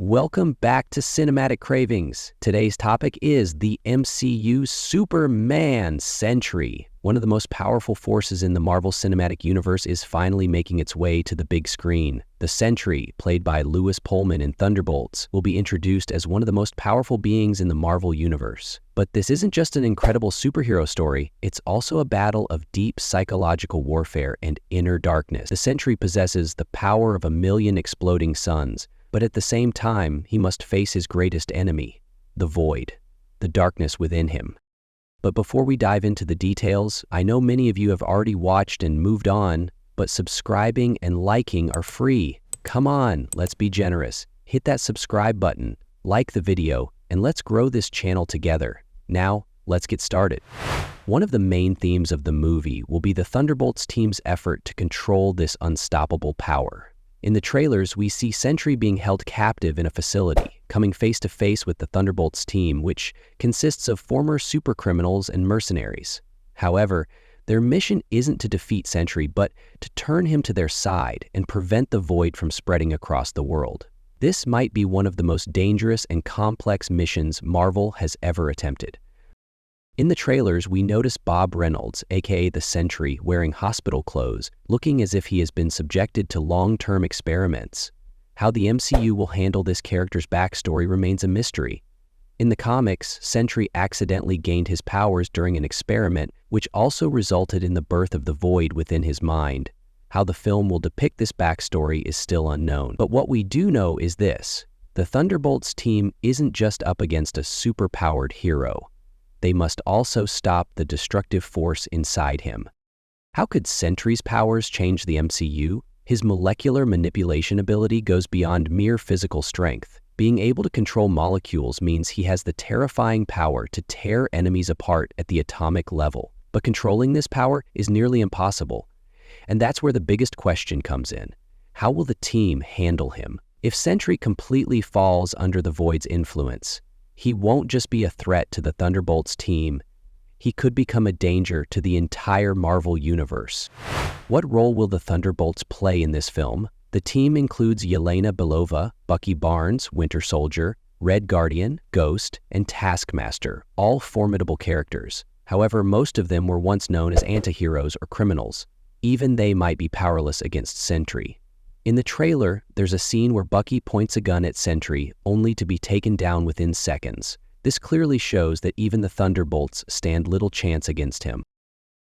Welcome back to Cinematic Cravings. Today's topic is the MCU Superman Sentry. One of the most powerful forces in the Marvel Cinematic Universe is finally making its way to the big screen. The Sentry, played by Lewis Pullman in Thunderbolts, will be introduced as one of the most powerful beings in the Marvel Universe. But this isn't just an incredible superhero story, it's also a battle of deep psychological warfare and inner darkness. The Sentry possesses the power of 1,000,000 exploding suns, but at the same time, he must face his greatest enemy, the void, the darkness within him. But before we dive into the details, I know many of you have already watched and moved on, but subscribing and liking are free. Come on, let's be generous. Hit that subscribe button, like the video, and let's grow this channel together. Now, let's get started. One of the main themes of the movie will be the Thunderbolts team's effort to control this unstoppable power. In the trailers, we see Sentry being held captive in a facility, coming face to face with the Thunderbolts team, which consists of former supercriminals and mercenaries. However, their mission isn't to defeat Sentry, but to turn him to their side and prevent the void from spreading across the world. This might be one of the most dangerous and complex missions Marvel has ever attempted. In the trailers, we notice Bob Reynolds, aka the Sentry, wearing hospital clothes, looking as if he has been subjected to long-term experiments. How the MCU will handle this character's backstory remains a mystery. In the comics, Sentry accidentally gained his powers during an experiment, which also resulted in the birth of the void within his mind. How the film will depict this backstory is still unknown. But what we do know is this: the Thunderbolts team isn't just up against a superpowered hero. They must also stop the destructive force inside him. How could Sentry's powers change the MCU? His molecular manipulation ability goes beyond mere physical strength. Being able to control molecules means he has the terrifying power to tear enemies apart at the atomic level. But controlling this power is nearly impossible. And that's where the biggest question comes in. How will the team handle him? If Sentry completely falls under the Void's influence, he won't just be a threat to the Thunderbolts team, he could become a danger to the entire Marvel Universe. What role will the Thunderbolts play in this film? The team includes Yelena Belova, Bucky Barnes, Winter Soldier, Red Guardian, Ghost, and Taskmaster, all formidable characters. However, most of them were once known as anti-heroes or criminals. Even they might be powerless against Sentry. In the trailer, there's a scene where Bucky points a gun at Sentry, only to be taken down within seconds. This clearly shows that even the Thunderbolts stand little chance against him.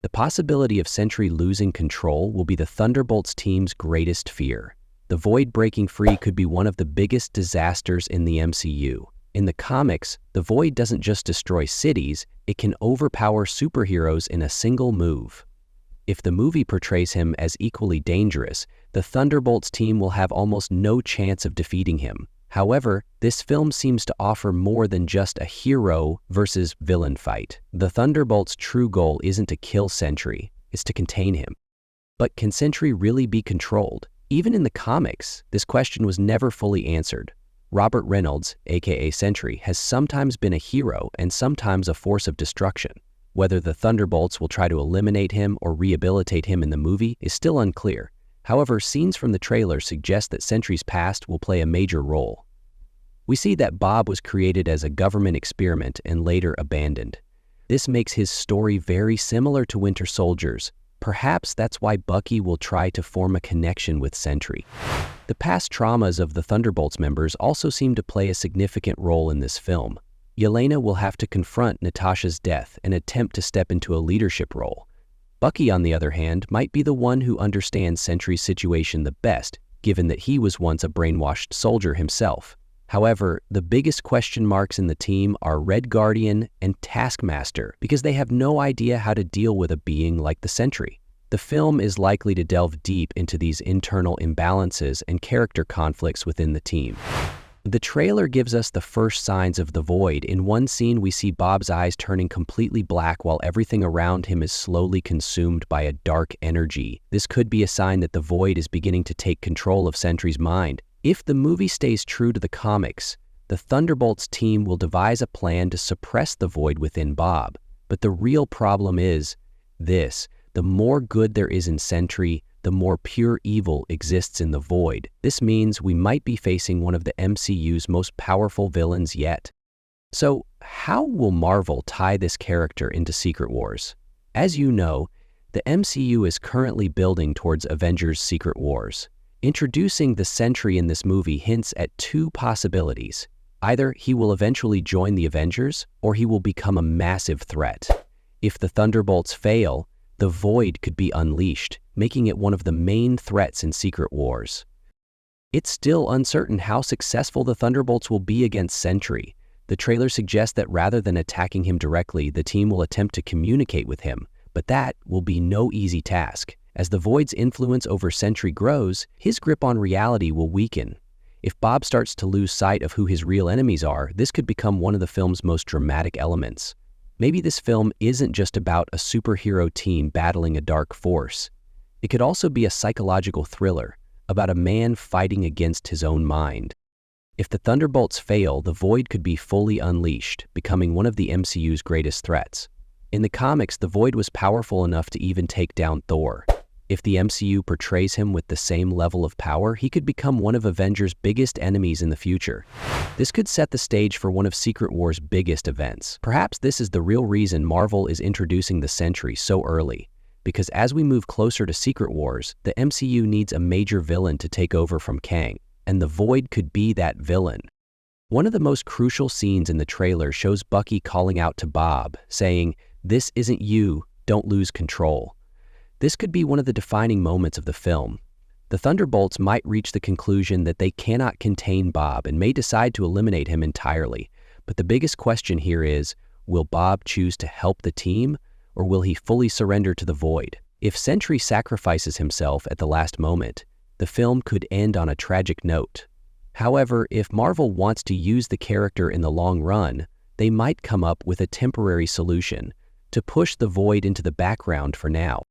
The possibility of Sentry losing control will be the Thunderbolts team's greatest fear. The Void breaking free could be one of the biggest disasters in the MCU. In the comics, the Void doesn't just destroy cities, it can overpower superheroes in a single move. If the movie portrays him as equally dangerous, the Thunderbolts team will have almost no chance of defeating him. However, this film seems to offer more than just a hero versus villain fight. The Thunderbolts' true goal isn't to kill Sentry, it's to contain him. But can Sentry really be controlled? Even in the comics, this question was never fully answered. Robert Reynolds, aka Sentry, has sometimes been a hero and sometimes a force of destruction. Whether the Thunderbolts will try to eliminate him or rehabilitate him in the movie is still unclear. However, scenes from the trailer suggest that Sentry's past will play a major role. We see that Bob was created as a government experiment and later abandoned. This makes his story very similar to Winter Soldier's. Perhaps that's why Bucky will try to form a connection with Sentry. The past traumas of the Thunderbolts members also seem to play a significant role in this film. Yelena will have to confront Natasha's death and attempt to step into a leadership role. Bucky, on the other hand, might be the one who understands Sentry's situation the best, given that he was once a brainwashed soldier himself. However, the biggest question marks in the team are Red Guardian and Taskmaster, because they have no idea how to deal with a being like the Sentry. The film is likely to delve deep into these internal imbalances and character conflicts within the team. The trailer gives us the first signs of the Void. In one scene, we see Bob's eyes turning completely black while everything around him is slowly consumed by a dark energy. This could be a sign that the Void is beginning to take control of Sentry's mind. If the movie stays true to the comics, the Thunderbolts team will devise a plan to suppress the Void within Bob. But the real problem is this: the more good there is in Sentry, the more pure evil exists in the void. This means we might be facing one of the MCU's most powerful villains yet. So, how will Marvel tie this character into Secret Wars? As you know, the MCU is currently building towards Avengers Secret Wars. Introducing the Sentry in this movie hints at two possibilities. Either he will eventually join the Avengers, or he will become a massive threat. If the Thunderbolts fail, the Void could be unleashed, making it one of the main threats in Secret Wars. It's still uncertain how successful the Thunderbolts will be against Sentry. The trailer suggests that rather than attacking him directly, the team will attempt to communicate with him, but that will be no easy task. As the Void's influence over Sentry grows, his grip on reality will weaken. If Bob starts to lose sight of who his real enemies are, this could become one of the film's most dramatic elements. Maybe this film isn't just about a superhero team battling a dark force. It could also be a psychological thriller about a man fighting against his own mind. If the Thunderbolts fail, the Void could be fully unleashed, becoming one of the MCU's greatest threats. In the comics, the Void was powerful enough to even take down Thor. If the MCU portrays him with the same level of power, he could become one of Avengers' biggest enemies in the future. This could set the stage for one of Secret War's biggest events. Perhaps this is the real reason Marvel is introducing the Sentry so early, because as we move closer to Secret Wars, the MCU needs a major villain to take over from Kang, and the Void could be that villain. One of the most crucial scenes in the trailer shows Bucky calling out to Bob, saying, "This isn't you, don't lose control." This could be one of the defining moments of the film. The Thunderbolts might reach the conclusion that they cannot contain Bob and may decide to eliminate him entirely. But the biggest question here is, will Bob choose to help the team, or will he fully surrender to the Void? If Sentry sacrifices himself at the last moment, the film could end on a tragic note. However, if Marvel wants to use the character in the long run, they might come up with a temporary solution to push the Void into the background for now.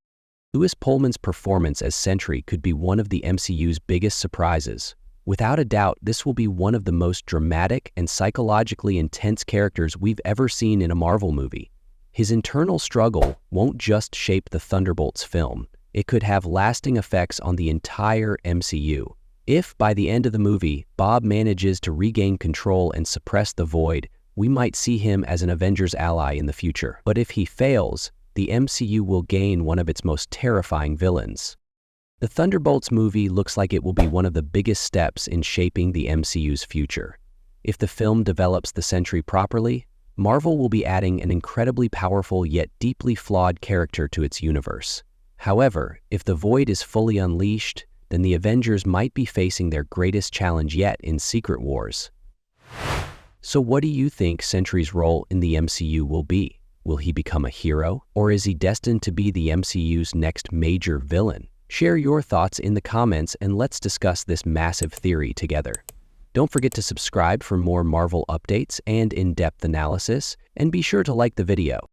Louis Pullman's performance as Sentry could be one of the MCU's biggest surprises. Without a doubt, this will be one of the most dramatic and psychologically intense characters we've ever seen in a Marvel movie. His internal struggle won't just shape the Thunderbolts film. It could have lasting effects on the entire MCU. If, by the end of the movie, Bob manages to regain control and suppress the Void, we might see him as an Avengers ally in the future. But if he fails, the MCU will gain one of its most terrifying villains. The Thunderbolts movie looks like it will be one of the biggest steps in shaping the MCU's future. If the film develops the Sentry properly, Marvel will be adding an incredibly powerful yet deeply flawed character to its universe. However, if the Void is fully unleashed, then the Avengers might be facing their greatest challenge yet in Secret Wars. So what do you think Sentry's role in the MCU will be? Will he become a hero, or is he destined to be the MCU's next major villain? Share your thoughts in the comments and let's discuss this massive theory together. Don't forget to subscribe for more Marvel updates and in-depth analysis, and be sure to like the video.